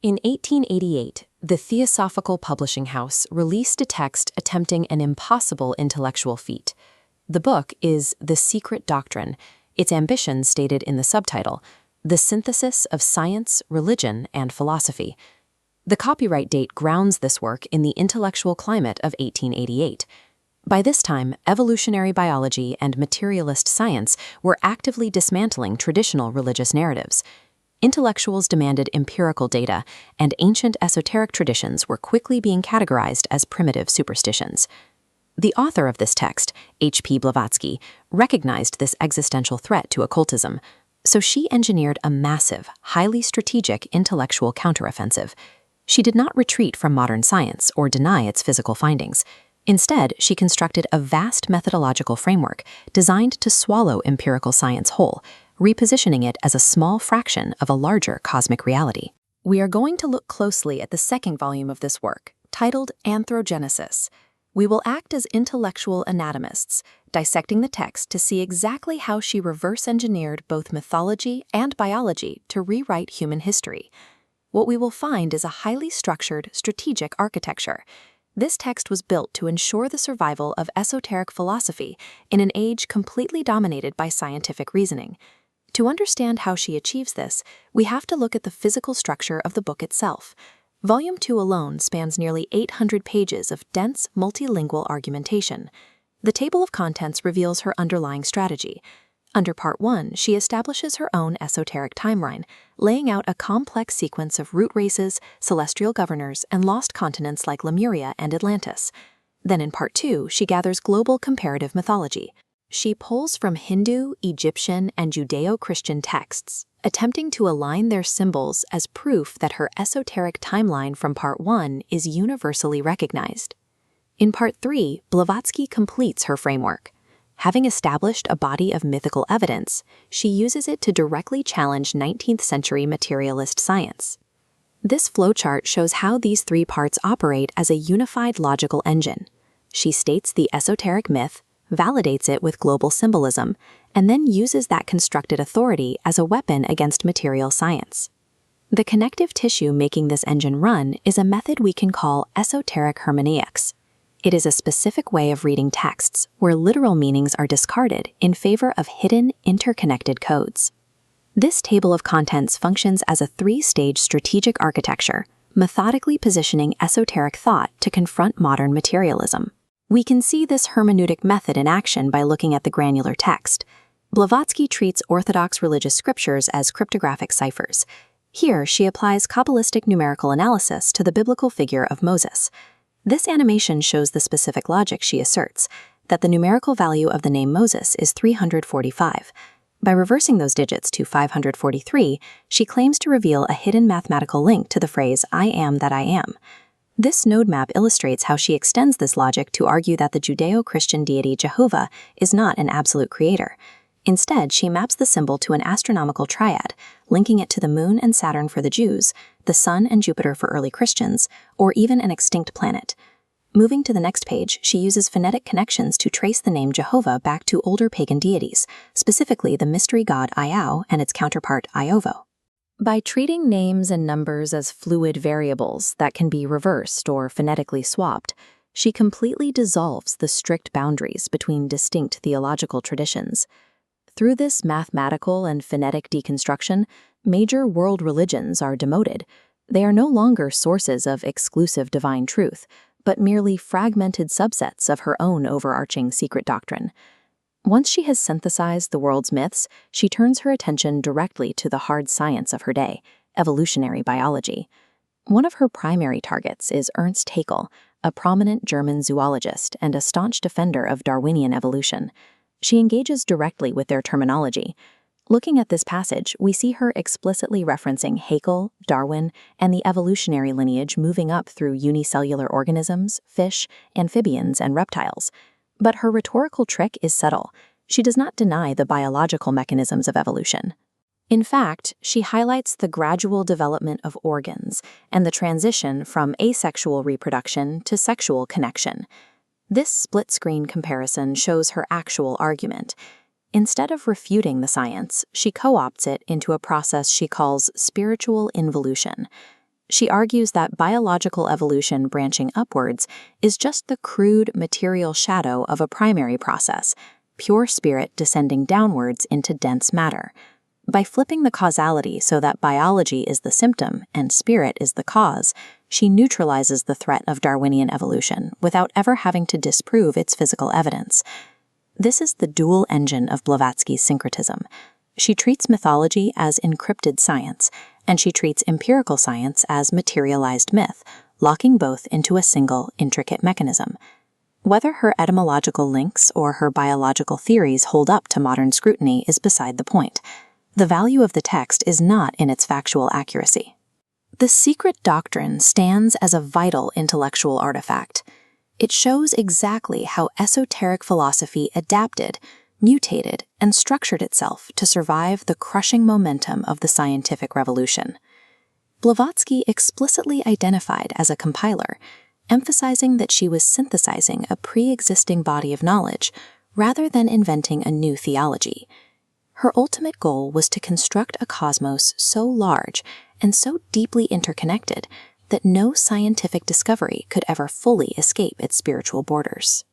In 1888, the Theosophical Publishing House released a text attempting an impossible intellectual feat. The book is The Secret Doctrine, its ambition stated in the subtitle, The Synthesis of Science, Religion, and Philosophy. The copyright date grounds this work in the intellectual climate of 1888. By this time, evolutionary biology and materialist science were actively dismantling traditional religious narratives. Intellectuals demanded empirical data, and ancient esoteric traditions were quickly being categorized as primitive superstitions. The author of this text, H.P. Blavatsky, recognized this existential threat to occultism, so she engineered a massive, highly strategic intellectual counteroffensive. She did not retreat from modern science or deny its physical findings. Instead, she constructed a vast methodological framework designed to swallow empirical science whole, repositioning it as a small fraction of a larger cosmic reality. We are going to look closely at the second volume of this work, titled Anthrogenesis. We will act as intellectual anatomists, dissecting the text to see exactly how she reverse-engineered both mythology and biology to rewrite human history. What we will find is a highly structured, strategic architecture. This text was built to ensure the survival of esoteric philosophy in an age completely dominated by scientific reasoning. To understand how she achieves this, we have to look at the physical structure of the book itself. Volume 2 alone spans nearly 800 pages of dense, multilingual argumentation. The table of contents reveals her underlying strategy. Under Part 1, she establishes her own esoteric timeline, laying out a complex sequence of root races, celestial governors, and lost continents like Lemuria and Atlantis. Then in Part 2, she gathers global comparative mythology. She pulls from Hindu, Egyptian, and Judeo-Christian texts, attempting to align their symbols as proof that her esoteric timeline from Part 1 is universally recognized. In Part 3, Blavatsky completes her framework. Having established a body of mythical evidence, she uses it to directly challenge 19th-century materialist science. This flowchart shows how these three parts operate as a unified logical engine. She states the esoteric myth, validates it with global symbolism, and then uses that constructed authority as a weapon against material science. The connective tissue making this engine run is a method we can call esoteric hermeneutics. It is a specific way of reading texts where literal meanings are discarded in favor of hidden, interconnected codes. This table of contents functions as a three-stage strategic architecture, methodically positioning esoteric thought to confront modern materialism. We can see this hermeneutic method in action by looking at the granular text. Blavatsky treats orthodox religious scriptures as cryptographic ciphers. Here, she applies Kabbalistic numerical analysis to the biblical figure of Moses. This animation shows the specific logic she asserts, that the numerical value of the name Moses is 345. By reversing those digits to 543, she claims to reveal a hidden mathematical link to the phrase, I am that I am. This node map illustrates how she extends this logic to argue that the Judeo-Christian deity Jehovah is not an absolute creator. Instead, she maps the symbol to an astronomical triad, linking it to the moon and Saturn for the Jews, the sun and Jupiter for early Christians, or even an extinct planet. Moving to the next page, she uses phonetic connections to trace the name Jehovah back to older pagan deities, specifically the mystery god Iao and its counterpart Iovo. By treating names and numbers as fluid variables that can be reversed or phonetically swapped, she completely dissolves the strict boundaries between distinct theological traditions. Through this mathematical and phonetic deconstruction, major world religions are demoted. They are no longer sources of exclusive divine truth, but merely fragmented subsets of her own overarching secret doctrine. Once she has synthesized the world's myths, she turns her attention directly to the hard science of her day, evolutionary biology. One of her primary targets is Ernst Haeckel, a prominent German zoologist and a staunch defender of Darwinian evolution. She engages directly with their terminology. Looking at this passage, we see her explicitly referencing Haeckel, Darwin, and the evolutionary lineage moving up through unicellular organisms, fish, amphibians, and reptiles. But her rhetorical trick is subtle. She does not deny the biological mechanisms of evolution. In fact, she highlights the gradual development of organs and the transition from asexual reproduction to sexual connection. This split-screen comparison shows her actual argument. Instead of refuting the science, she co-opts it into a process she calls spiritual involution. She argues that biological evolution branching upwards is just the crude material shadow of a primary process, pure spirit descending downwards into dense matter. By flipping the causality so that biology is the symptom and spirit is the cause, she neutralizes the threat of Darwinian evolution without ever having to disprove its physical evidence. This is the dual engine of Blavatsky's syncretism. She treats mythology as encrypted science, and she treats empirical science as materialized myth, locking both into a single, intricate mechanism. Whether her etymological links or her biological theories hold up to modern scrutiny is beside the point. The value of the text is not in its factual accuracy. The Secret Doctrine stands as a vital intellectual artifact. It shows exactly how esoteric philosophy adapted, mutated, and structured itself to survive the crushing momentum of the scientific revolution. Blavatsky explicitly identified as a compiler, emphasizing that she was synthesizing a pre-existing body of knowledge rather than inventing a new theology. Her ultimate goal was to construct a cosmos so large and so deeply interconnected that no scientific discovery could ever fully escape its spiritual borders.